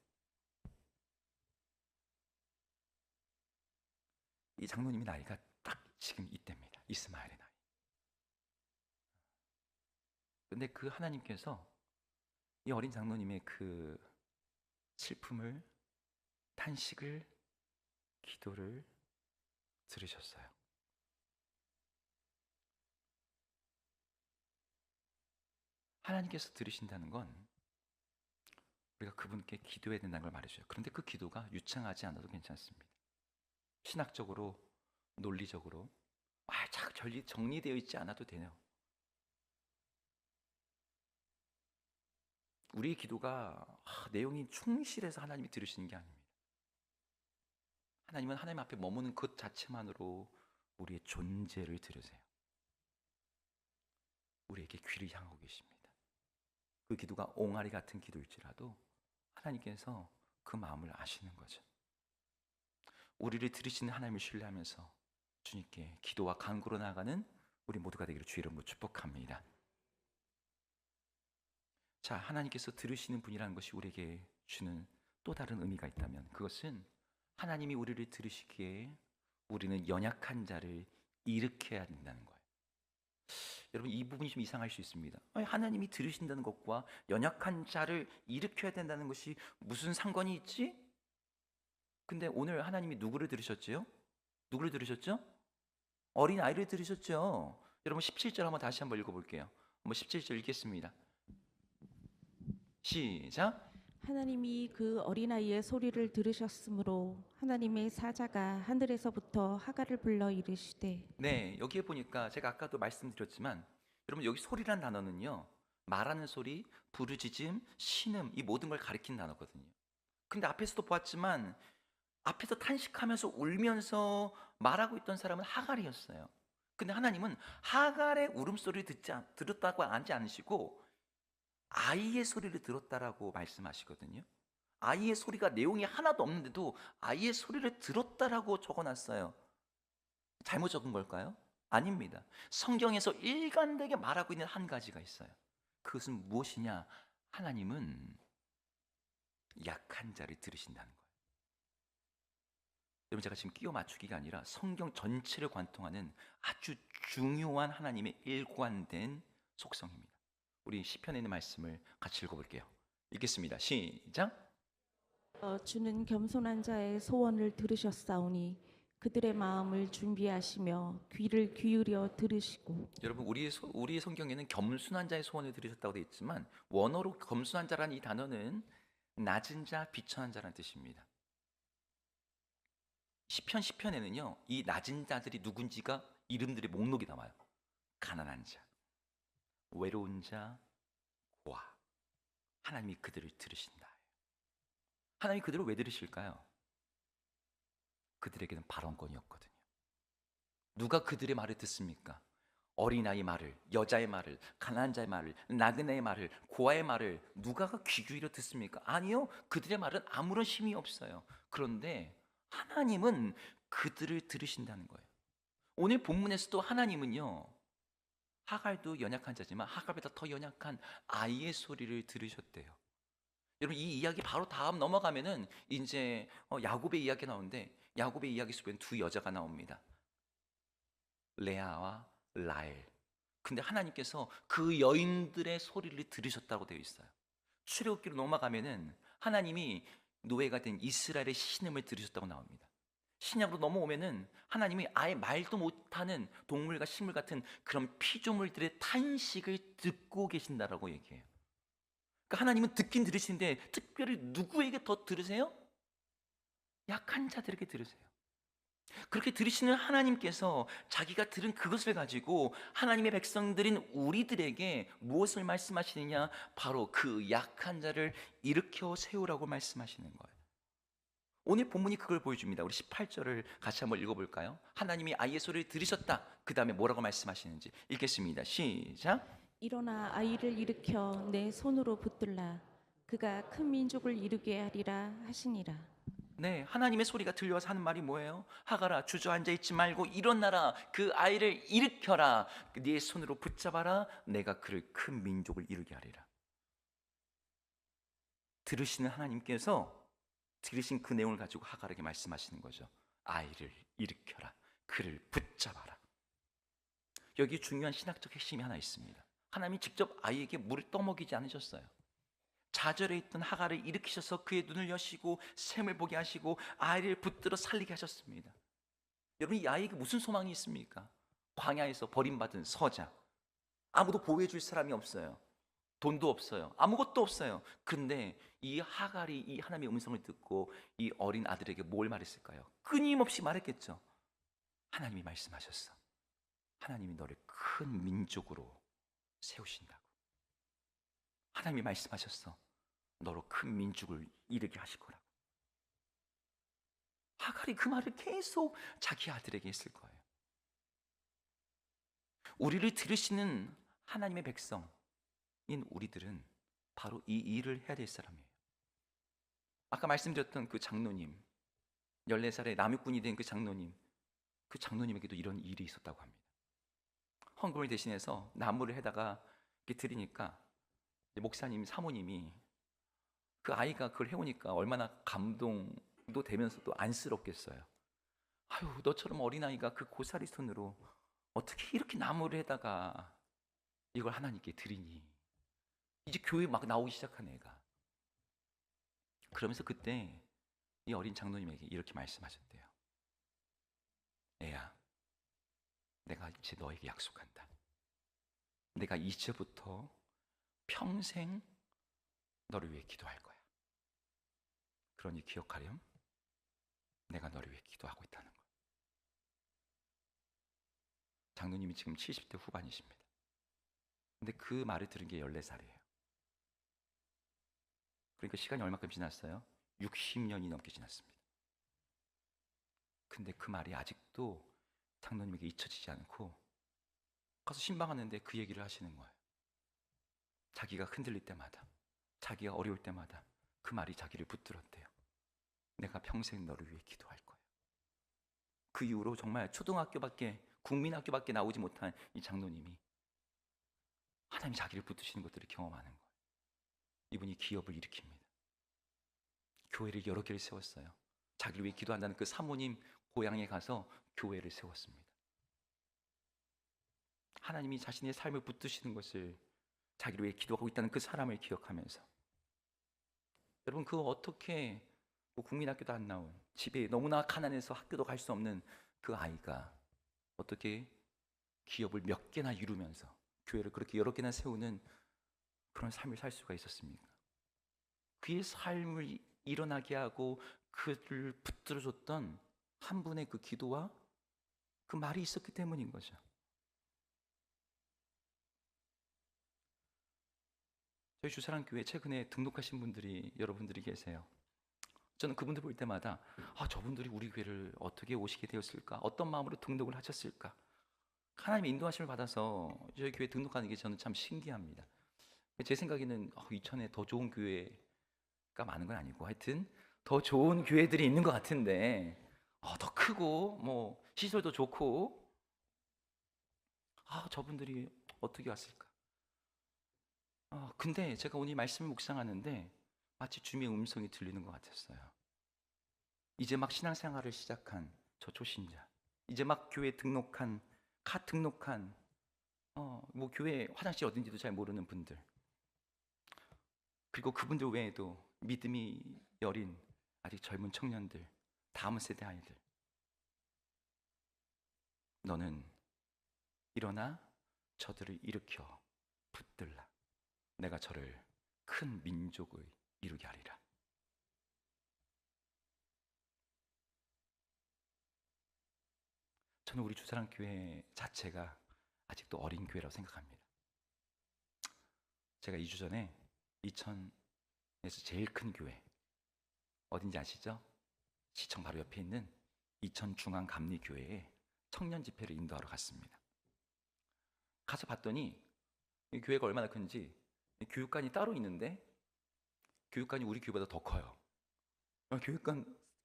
이 장로님의 나이가 딱 지금 이때입니다. 이스마엘의 나이. 근데 그 하나님께서 이 어린 장로님의 그 슬픔을, 탄식을, 기도를 들으셨어요. 하나님께서 들으신다는 건 우리가 그분께 기도해야 된다는 걸 말해줘요. 그런데 그 기도가 유창하지 않아도 괜찮습니다. 신학적으로, 논리적으로 잘 정리되어 있지 않아도 돼요. 우리의 기도가 내용이 충실해서 하나님이 들으시는 게 아닙니다. 하나님은 하나님 앞에 머무는 것 자체만으로 우리의 존재를 들으세요. 우리에게 귀를 향하고 계십니다. 그 기도가 옹알이 같은 기도일지라도 하나님께서 그 마음을 아시는 거죠. 우리를 들으시는 하나님을 신뢰하면서 주님께 기도와 간구로 나아가는 우리 모두가 되기를 주의 이름으로 축복합니다. 자, 하나님께서 들으시는 분이라는 것이 우리에게 주는 또 다른 의미가 있다면 그것은 하나님이 우리를 들으시기에 우리는 연약한 자를 일으켜야 된다는 거예요. 여러분, 이 부분이 좀 이상할 수 있습니다. 하나님이 들으신다는 것과 연약한 자를 일으켜야 된다는 것이 무슨 상관이 있지? 근데 오늘 하나님이 누구를 들으셨지요? 누구를 들으셨죠? 어린 아이를 들으셨죠. 여러분 17절 한번 다시 한번 읽어볼게요. 한번 17절 읽겠습니다. 시작. 하나님이 그 어린아이의 소리를 들으셨으므로 하나님의 사자가 하늘에서부터 하갈을 불러 이르시되. 네, 여기에 보니까 제가 아까도 말씀드렸지만 여러분 여기 소리란 단어는요, 말하는 소리, 부르짖음, 신음, 이 모든 걸 가리키는 단어거든요. 근데 앞에서도 보았지만 앞에서 탄식하면서 울면서 말하고 있던 사람은 하갈이었어요. 근데 하나님은 하갈의 울음소리를 들었다고 하지 않으시고 아이의 소리를 들었다라고 말씀하시거든요. 아이의 소리가 내용이 하나도 없는데도 아이의 소리를 들었다라고 적어놨어요. 잘못 적은 걸까요? 아닙니다. 성경에서 일관되게 말하고 있는 한 가지가 있어요. 그것은 무엇이냐? 하나님은 약한 자를 들으신다는 거예요. 여러분, 제가 지금 끼워 맞추기가 아니라 성경 전체를 관통하는 아주 중요한 하나님의 일관된 속성입니다. 우리 시편에 있는 말씀을 같이 읽어볼게요. 읽겠습니다. 시작. 주는 겸손한 자의 소원을 들으셨사오니 그들의 마음을 준비하시며 귀를 기울여 들으시고. 여러분, 우리의 성경에는 겸손한 자의 소원을 들으셨다고 되어 있지만 원어로 겸손한 자라는 이 단어는 낮은 자, 비천한 자라는 뜻입니다. 시편에는요, 이 낮은 자들이 누군지가 이름들의 목록이 나와요. 가난한 자, 외로운 자, 고아. 하나님이 그들을 들으신다. 하나님이 그들을 왜 들으실까요? 그들에게는 발언권이었거든요. 누가 그들의 말을 듣습니까? 어린아이 말을, 여자의 말을, 가난한 자의 말을, 나그네의 말을, 고아의 말을 누가 귀 기울여 듣습니까? 아니요. 그들의 말은 아무런 힘이 없어요. 그런데 하나님은 그들을 들으신다는 거예요. 오늘 본문에서도 하나님은요, 하갈도 연약한 자지만 하갈보다 더 연약한 아이의 소리를 들으셨대요. 여러분, 이 이야기 바로 다음 넘어가면은 이제 야곱의 이야기가 나오는데 야곱의 이야기 속에는 두 여자가 나옵니다. 레아와 라헬. 근데 하나님께서 그 여인들의 소리를 들으셨다고 되어 있어요. 출애굽기로 넘어가면은 하나님이 노예가 된 이스라엘의 신음을 들으셨다고 나옵니다. 신약으로 넘어오면은 하나님이 아예 말도 못하는 동물과 식물 같은 그런 피조물들의 탄식을 듣고 계신다라고 얘기해요. 그러니까 하나님은 듣긴 들으시는데 특별히 누구에게 더 들으세요? 약한 자들에게 들으세요. 그렇게 들으시는 하나님께서 자기가 들은 그것을 가지고 하나님의 백성들인 우리들에게 무엇을 말씀하시느냐? 바로 그 약한 자를 일으켜 세우라고 말씀하시는 거예요. 오늘 본문이 그걸 보여줍니다. 우리 18절을 같이 한번 읽어볼까요? 하나님이 아이의 소리를 들으셨다. 그 다음에 뭐라고 말씀하시는지 읽겠습니다. 시작. 일어나 아이를 일으켜 내 손으로 붙들라. 그가 큰 민족을 이루게 하리라 하시니라. 네, 하나님의 소리가 들려와서 하는 말이 뭐예요? 하갈아, 주저앉아 있지 말고 일어나라. 그 아이를 일으켜라. 네 손으로 붙잡아라. 내가 그를 큰 민족을 이루게 하리라. 들으시는 하나님께서 들으신 그 내용을 가지고 하갈에게 말씀하시는 거죠. 아이를 일으켜라. 그를 붙잡아라. 여기 중요한 신학적 핵심이 하나 있습니다. 하나님이 직접 아이에게 물을 떠먹이지 않으셨어요. 좌절해 있던 하갈을 일으키셔서 그의 눈을 여시고 샘을 보게 하시고 아이를 붙들어 살리게 하셨습니다. 여러분, 이 아이에게 무슨 소망이 있습니까? 광야에서 버림받은 서자, 아무도 보호해 줄 사람이 없어요. 돈도 없어요. 아무것도 없어요. 근데 이 하갈이 이 하나님의 음성을 듣고 이 어린 아들에게 뭘 말했을까요? 끊임없이 말했겠죠. 하나님이 말씀하셨어. 하나님이 너를 큰 민족으로 세우신다고. 하나님이 말씀하셨어. 너로 큰 민족을 이루게 하실 거라고. 하갈이 그 말을 계속 자기 아들에게 했을 거예요. 우리를 들으시는 하나님의 백성인 우리들은 바로 이 일을 해야 될 사람이에요. 아까 말씀드렸던 그 장로님, 14살에 남육군이 된 그 장로님에게도 이런 일이 있었다고 합니다. 헌금을 대신해서 나무를 해다가 이렇게 드리니까 목사님, 사모님이 그 아이가 그걸 해오니까 얼마나 감동도 되면서도 안쓰럽겠어요. 아유, 너처럼 어린아이가 그 고사리 손으로 어떻게 이렇게 나무를 해다가 이걸 하나님께 드리니. 이제 교회 막 나오기 시작한 애가. 그러면서 그때 이 어린 장로님에게 이렇게 말씀하셨대요. 애야, 내가 이제 너에게 약속한다. 내가 이제부터 평생 너를 위해 기도할 거야. 그러니 기억하렴. 내가 너를 위해 기도하고 있다는 거. 장로님이 지금 70대 후반이십니다. 근데 그 말을 들은 게 14살이에요. 그러니까 시간이 얼마큼 지났어요? 60년이 넘게 지났습니다. 근데 그 말이 아직도 장로님에게 잊혀지지 않고 가서 신방하는데 그 얘기를 하시는 거예요. 자기가 흔들릴 때마다, 자기가 어려울 때마다 그 말이 자기를 붙들었대요. 내가 평생 너를 위해 기도할 거야. 그 이후로 정말 초등학교밖에, 국민학교밖에 나오지 못한 이 장로님이 하나님이 자기를 붙드시는 것들을 경험하는 거예요. 이분이 기업을 일으킵니다. 교회를 여러 개를 세웠어요. 자기를 위해 기도한다는 그 사모님 고향에 가서 교회를 세웠습니다. 하나님이 자신의 삶을 붙드시는 것을, 자기를 위해 기도하고 있다는 그 사람을 기억하면서, 여러분, 그 어떻게 뭐 국민학교도 안 나온, 집에 너무나 가난해서 학교도 갈 수 없는 그 아이가 어떻게 기업을 몇 개나 이루면서 교회를 그렇게 여러 개나 세우는 그런 삶을 살 수가 있었습니까? 그의 삶을 일어나게 하고 그를 붙들어줬던 한 분의 그 기도와 그 말이 있었기 때문인 거죠. 저희 주사랑교회 최근에 등록하신 분들이 여러분들이 계세요. 저는 그분들 볼 때마다 저분들이 우리 교회를 어떻게 오시게 되었을까? 어떤 마음으로 등록을 하셨을까? 하나님의 인도하심을 받아서 저희 교회 등록하는 게 저는 참 신기합니다. 제 생각에는 이천에 더 좋은 교회가 많은 건 아니고 하여튼 더 좋은 교회들이 있는 것 같은데 더 크고 뭐 시설도 좋고 저분들이 어떻게 왔을까? 근데 제가 오늘 말씀을 묵상하는데 마치 주님의 음성이 들리는 것 같았어요. 이제 막 신앙생활을 시작한 저 초신자, 이제 막 교회 등록한, 갓 등록한, 뭐 교회 화장실 어딘지도 잘 모르는 분들, 그리고 그분들 외에도 믿음이 여린 아직 젊은 청년들, 다음 세대 아이들, 너는 일어나 저들을 일으켜 붙들라. 내가 저를 큰 민족을 이루게 하리라. 저는 우리 주사랑교회 자체가 아직도 어린 교회라고 생각합니다. 제가 2주 전에 이천에서 제일 큰 교회 어딘지 아시죠? 시청 바로 옆에 있는 이천중앙감리교회에 청년 집회를 인도하러 갔습니다. 가서 봤더니 이 교회가 얼마나 큰지 교육관이 따로 있는데 교육관이 우리 교회보다 더 커요.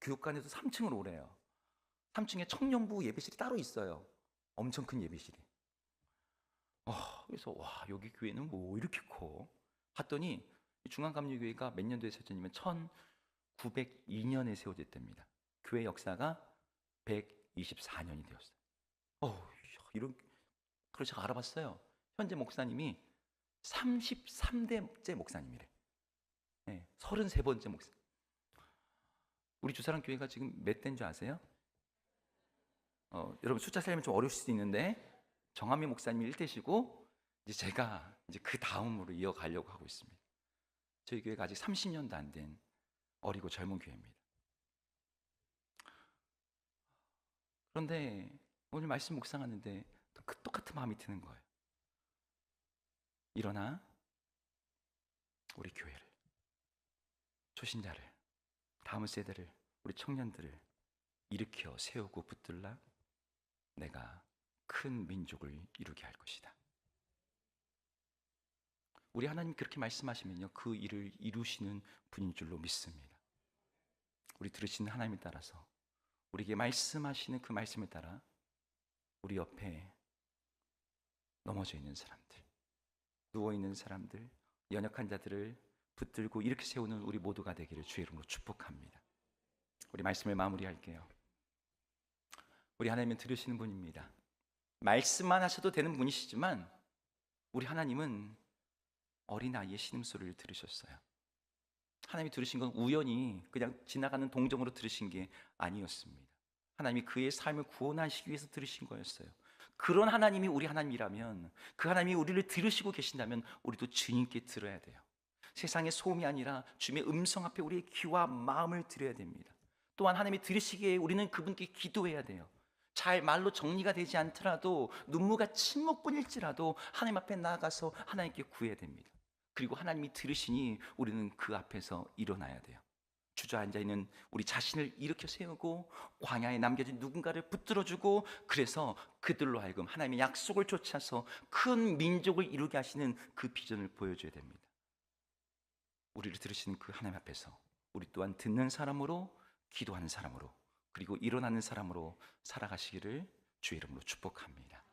교육관에도 3층으로 오래요. 3층에 청년부 예배실이 따로 있어요. 엄청 큰 예배실이. 그래서 여기 교회는 뭐 이렇게 커? 봤더니 중앙감리교회가 몇 년도에 세워졌냐면 1902년에 세워졌답니다. 교회 역사가 124년이 되었어요. 이런, 그래서 제가 알아봤어요. 현재 목사님이 33대째 목사님이래. 네, 33번째 목사. 우리 주사랑 교회가 지금 몇 대인 줄 아세요? 여러분 숫자 살면 좀 어려울 수도 있는데 정한미 목사님이 1대시고 이제 제가 이제 그 다음으로 이어가려고 하고 있습니다. 저희 교회가 아직 30년도 안 된 어리고 젊은 교회입니다. 그런데 오늘 말씀 묵상하는데 똑같은 마음이 드는 거예요. 일어나 우리 교회를, 초신자를, 다음 세대를, 우리 청년들을 일으켜 세우고 붙들라 내가 큰 민족을 이루게 할 것이다. 우리 하나님 그렇게 말씀하시면요, 그 일을 이루시는 분인 줄로 믿습니다. 우리 들으시는 하나님에 따라서 우리에게 말씀하시는 그 말씀에 따라 우리 옆에 넘어져 있는 사람들, 누워 있는 사람들, 연약한 자들을 붙들고 이렇게 세우는 우리 모두가 되기를 주의 이름으로 축복합니다. 우리 말씀을 마무리할게요. 우리 하나님은 들으시는 분입니다. 말씀만 하셔도 되는 분이시지만 우리 하나님은 어린아이의 신음소리를 들으셨어요. 하나님이 들으신 건 우연히 그냥 지나가는 동정으로 들으신 게 아니었습니다. 하나님이 그의 삶을 구원하시기 위해서 들으신 거였어요. 그런 하나님이 우리 하나님이라면, 그 하나님이 우리를 들으시고 계신다면 우리도 주님 있게 들어야 돼요. 세상의 소음이 아니라 주님의 음성 앞에 우리의 귀와 마음을 드려야 됩니다. 또한 하나님이 들으시기에 우리는 그분께 기도해야 돼요. 잘 말로 정리가 되지 않더라도 눈물과 침묵뿐일지라도 하나님 앞에 나아가서 하나님께 구해야 됩니다. 그리고 하나님이 들으시니 우리는 그 앞에서 일어나야 돼요. 주저앉아 있는 우리 자신을 일으켜 세우고 광야에 남겨진 누군가를 붙들어주고, 그래서 그들로 하여금 하나님의 약속을 쫓아서 큰 민족을 이루게 하시는 그 비전을 보여줘야 됩니다. 우리를 들으시는 그 하나님 앞에서 우리 또한 듣는 사람으로, 기도하는 사람으로, 그리고 일어나는 사람으로 살아가시기를 주의 이름으로 축복합니다.